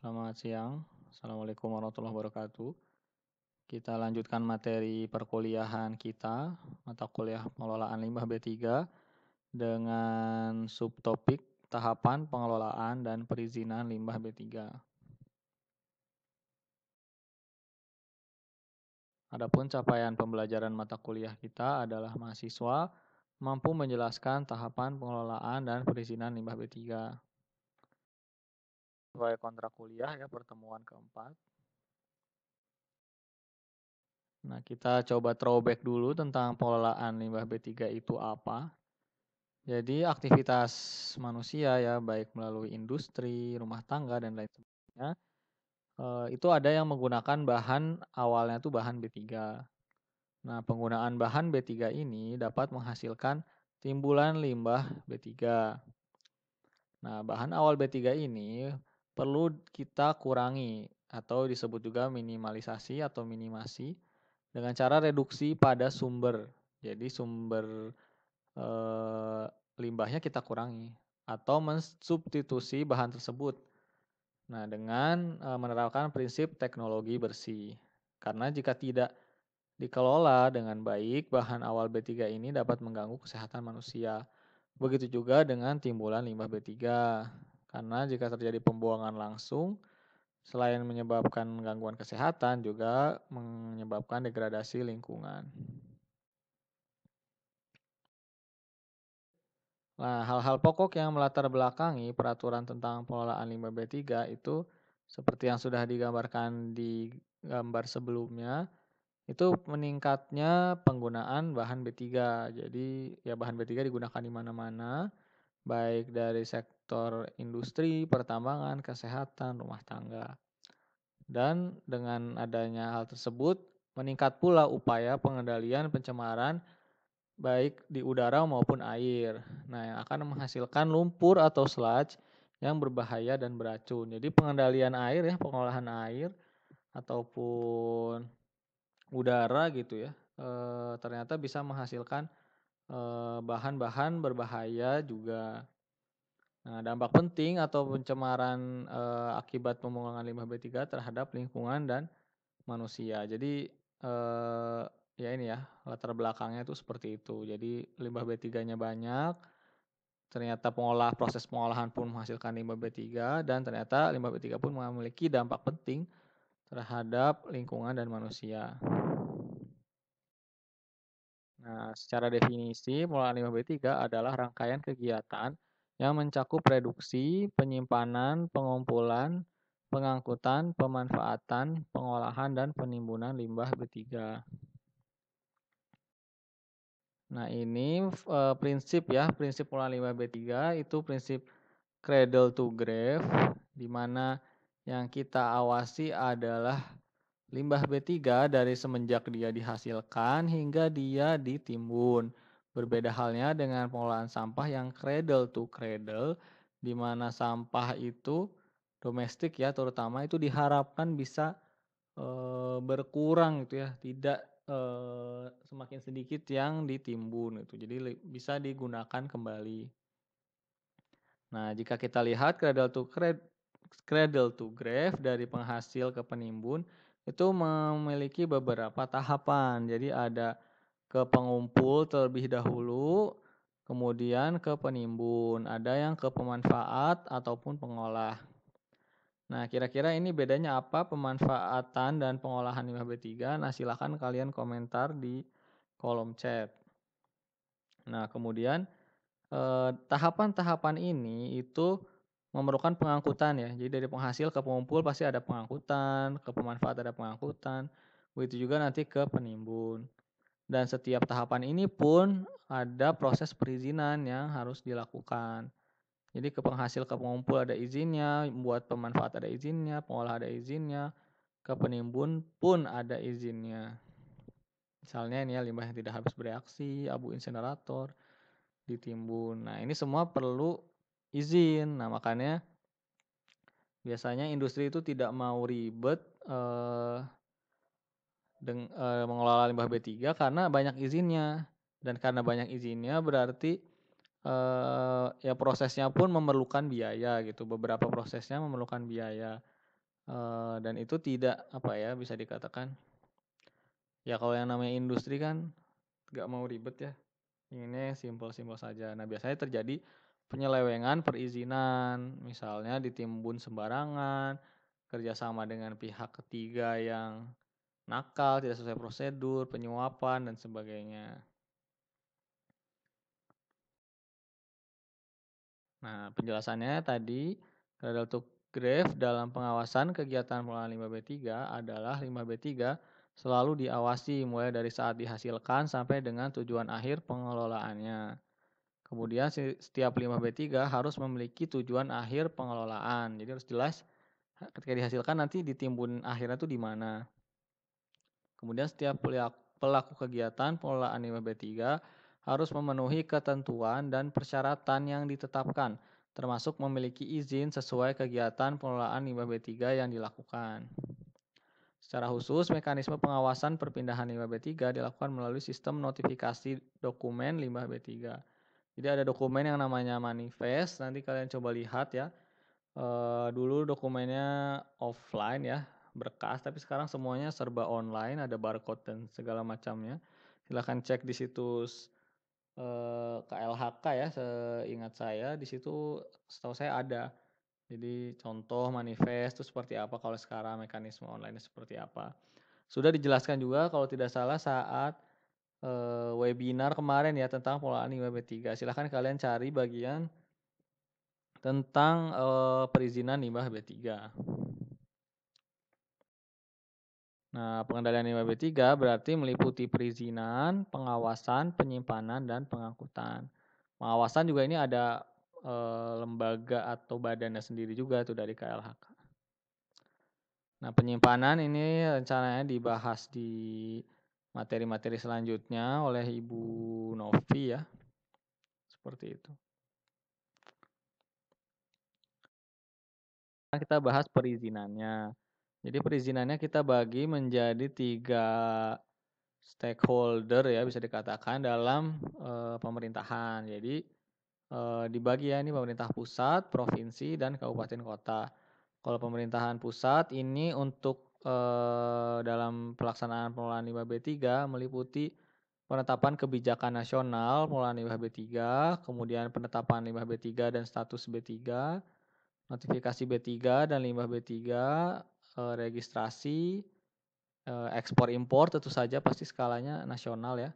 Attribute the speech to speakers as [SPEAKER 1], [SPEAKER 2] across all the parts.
[SPEAKER 1] Selamat siang. Assalamualaikum warahmatullahi wabarakatuh. Kita lanjutkan materi perkuliahan kita, mata kuliah pengelolaan limbah B3 dengan subtopik tahapan pengelolaan dan perizinan limbah B3. Adapun capaian pembelajaran mata kuliah kita adalah mahasiswa mampu menjelaskan tahapan pengelolaan dan perizinan limbah B3. Sesuai kontrak kuliah ya, pertemuan keempat. Nah, kita coba throwback dulu tentang pengelolaan limbah B3 itu apa. Jadi aktivitas manusia ya, baik melalui industri, rumah tangga, dan lain sebagainya, itu ada yang menggunakan bahan awalnya tuh bahan B3. Nah, penggunaan bahan B3 ini dapat menghasilkan timbulan limbah B3. Nah, bahan awal B3 ini perlu kita kurangi atau disebut juga minimalisasi atau minimasi dengan cara reduksi pada sumber. Jadi sumber eh, limbahnya kita kurangi atau mensubstitusi bahan tersebut. Nah, dengan menerapkan prinsip teknologi bersih. Karena jika tidak dikelola dengan baik, bahan awal B3 ini dapat mengganggu kesehatan manusia. Begitu juga dengan timbulan limbah B3. Karena jika terjadi pembuangan langsung, selain menyebabkan gangguan kesehatan, juga menyebabkan degradasi lingkungan. Nah, hal-hal pokok yang melatar belakangi peraturan tentang pengelolaan limbah B3 itu seperti yang sudah digambarkan di gambar sebelumnya, itu meningkatnya penggunaan bahan B3. Jadi ya bahan B3 digunakan di mana-mana, baik dari sektor industri, pertambangan, kesehatan, rumah tangga. Dan dengan adanya hal tersebut, meningkat pula upaya pengendalian pencemaran baik di udara maupun air. Nah, yang akan menghasilkan lumpur atau sludge yang berbahaya dan beracun. Jadi pengendalian air ya, pengolahan air ataupun udara gitu ya, ternyata bisa menghasilkan bahan-bahan berbahaya juga. Nah, dampak penting atau pencemaran akibat pembuangan limbah B3 terhadap lingkungan dan manusia. Jadi ya ini ya, latar belakangnya itu seperti itu. Jadi limbah B3-nya banyak, ternyata proses pengolahan pun menghasilkan limbah B3 dan ternyata limbah B3 pun memiliki dampak penting terhadap lingkungan dan manusia. Nah, secara definisi, pengelolaan limbah B3 adalah rangkaian kegiatan yang mencakup reduksi, penyimpanan, pengumpulan, pengangkutan, pemanfaatan, pengolahan, dan penimbunan limbah B3. Nah, ini prinsip ya, prinsip pengelolaan limbah B3 itu prinsip cradle to grave, di mana yang kita awasi adalah limbah B3 dari semenjak dia dihasilkan hingga dia ditimbun. Berbeda halnya dengan pengolahan sampah yang cradle to cradle, di mana sampah itu domestik ya terutama itu diharapkan bisa berkurang gitu ya, tidak semakin sedikit yang ditimbun gitu. Jadi bisa digunakan kembali. Nah, jika kita lihat cradle to grave dari penghasil ke penimbun itu memiliki beberapa tahapan. Jadi ada ke pengumpul terlebih dahulu, kemudian ke penimbun, ada yang ke pemanfaat ataupun pengolah. Nah, kira-kira ini bedanya apa pemanfaatan dan pengolahan limbah B3? Nah, silakan kalian komentar di kolom chat. Nah, kemudian tahapan-tahapan ini itu memerlukan pengangkutan ya. Jadi dari penghasil ke pengumpul pasti ada pengangkutan, ke pemanfaat ada pengangkutan, begitu juga nanti ke penimbun. Dan setiap tahapan ini pun ada proses perizinan yang harus dilakukan. Jadi ke penghasil ke pengumpul ada izinnya, buat pemanfaat ada izinnya, pengolah ada izinnya, ke penimbun pun ada izinnya. Misalnya ini ya limbah yang tidak habis bereaksi, abu insinerator, ditimbun. Nah, ini semua perlu izin. Nah, makanya biasanya industri itu tidak mau ribet mengelola limbah B3 karena banyak izinnya. Dan karena banyak izinnya berarti ya prosesnya pun memerlukan biaya gitu. Beberapa prosesnya memerlukan biaya. dan itu tidak, apa ya, bisa dikatakan, ya kalau yang namanya industri kan nggak mau ribet ya, inginnya simpel-simpel saja. Nah, biasanya terjadi penyelewengan perizinan, misalnya ditimbun sembarangan, kerjasama dengan pihak ketiga yang nakal, tidak sesuai prosedur, penyuapan, dan sebagainya. Nah, penjelasannya tadi, Cradle to Grave dalam pengawasan kegiatan pengelolaan limbah B3 adalah limbah B3 selalu diawasi mulai dari saat dihasilkan sampai dengan tujuan akhir pengelolaannya. Kemudian setiap limbah B3 harus memiliki tujuan akhir pengelolaan. Jadi harus jelas ketika dihasilkan nanti ditimbun akhirnya itu di mana. Kemudian setiap pelaku kegiatan pengelolaan limbah B3 harus memenuhi ketentuan dan persyaratan yang ditetapkan, termasuk memiliki izin sesuai kegiatan pengelolaan limbah B3 yang dilakukan. Secara khusus, mekanisme pengawasan perpindahan limbah B3 dilakukan melalui sistem notifikasi dokumen limbah B3. Jadi ada dokumen yang namanya manifest, nanti kalian coba lihat ya. Dulu dokumennya offline ya, berkas, tapi sekarang semuanya serba online, ada barcode dan segala macamnya. Silahkan cek di situs KLHK ya, seingat saya di situ setahu saya ada. Jadi contoh manifest itu seperti apa kalau sekarang, mekanisme online seperti apa. Sudah dijelaskan juga kalau tidak salah saat webinar kemarin ya tentang pengelolaan limbah B3. Silahkan kalian cari bagian tentang perizinan limbah B3. Nah, pengendalian limbah B3 berarti meliputi perizinan, pengawasan, penyimpanan, dan pengangkutan. Pengawasan juga ini ada lembaga atau badannya sendiri juga tuh dari KLHK. Nah, penyimpanan ini rencananya dibahas di materi-materi selanjutnya oleh Ibu Novi ya. Seperti itu. Kita bahas perizinannya. Jadi perizinannya kita bagi menjadi 3 stakeholder ya bisa dikatakan dalam pemerintahan. Jadi dibagi ya ini pemerintah pusat, provinsi, dan kabupaten kota. Kalau pemerintahan pusat ini untuk dalam pelaksanaan pengelolaan limbah B3 meliputi penetapan kebijakan nasional pengelolaan limbah B3, kemudian penetapan limbah B3 dan status B3, notifikasi B3 dan limbah B3, registrasi, ekspor impor tentu saja pasti skalanya nasional ya.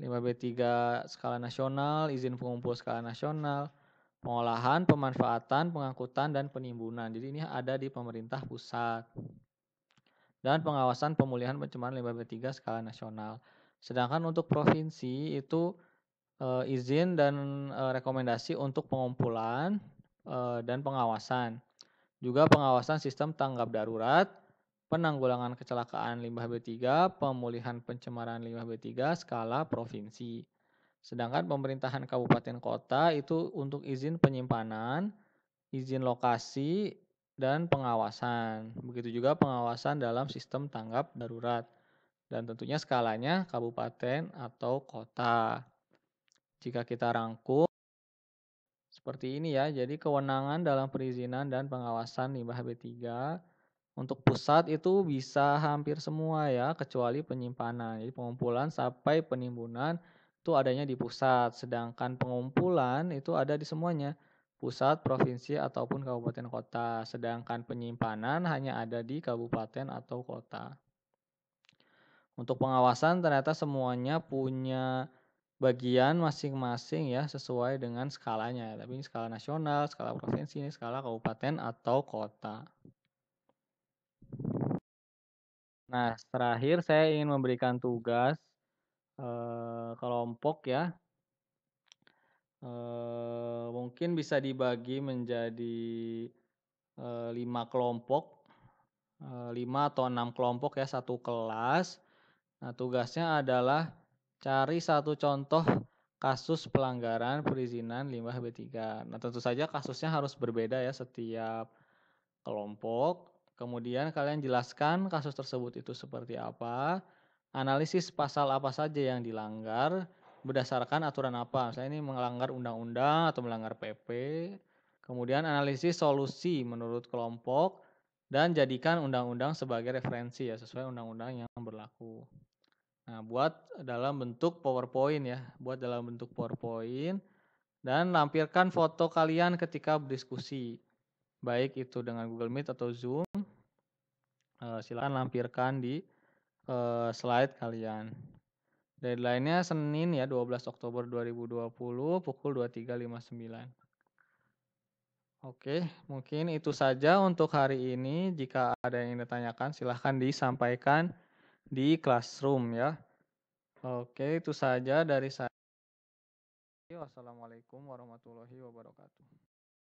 [SPEAKER 1] Limbah B3 skala nasional, izin pengumpul skala nasional, pengolahan, pemanfaatan, pengangkutan, dan penimbunan. Jadi ini ada di pemerintah pusat. Dan pengawasan pemulihan pencemaran limbah B3 skala nasional. Sedangkan untuk provinsi itu izin dan rekomendasi untuk pengumpulan dan pengawasan. Juga pengawasan sistem tanggap darurat, penanggulangan kecelakaan limbah B3, pemulihan pencemaran limbah B3 skala provinsi. Sedangkan pemerintahan kabupaten kota itu untuk izin penyimpanan, izin lokasi, dan pengawasan. Begitu juga pengawasan dalam sistem tanggap darurat. Dan tentunya skalanya kabupaten atau kota. Jika kita rangkum seperti ini ya, jadi kewenangan dalam perizinan dan pengawasan limbah B3 untuk pusat itu bisa hampir semua ya, kecuali penyimpanan. Jadi pengumpulan sampai penimbunan itu adanya di pusat, sedangkan pengumpulan itu ada di semuanya, pusat, provinsi, ataupun kabupaten kota. Sedangkan penyimpanan hanya ada di kabupaten atau kota. Untuk pengawasan ternyata semuanya punya bagian masing-masing ya sesuai dengan skalanya. Tapi ini skala nasional, skala provinsi, ini skala kabupaten atau kota. Nah, terakhir saya ingin memberikan tugas kelompok ya. Mungkin bisa dibagi menjadi 5 kelompok, 5 atau 6 kelompok ya, satu kelas. Nah, tugasnya adalah cari satu contoh kasus pelanggaran perizinan limbah B3. Nah, tentu saja kasusnya harus berbeda ya setiap kelompok. Kemudian kalian jelaskan kasus tersebut itu seperti apa, analisis pasal apa saja yang dilanggar, berdasarkan aturan apa. Misalnya ini melanggar undang-undang atau melanggar PP. Kemudian analisis solusi menurut kelompok dan jadikan undang-undang sebagai referensi ya, sesuai undang-undang yang berlaku. Nah, buat dalam bentuk PowerPoint ya, buat dalam bentuk PowerPoint dan lampirkan foto kalian ketika berdiskusi. Baik itu dengan Google Meet atau Zoom, silakan lampirkan di slide kalian. Deadline-nya Senin ya, 12 Oktober 2020 pukul 23.59. Oke, mungkin itu saja untuk hari ini. Jika ada yang ditanyakan, silahkan disampaikan di Classroom ya. Oke, itu saja dari saya. Wassalamualaikum warahmatullahi wabarakatuh.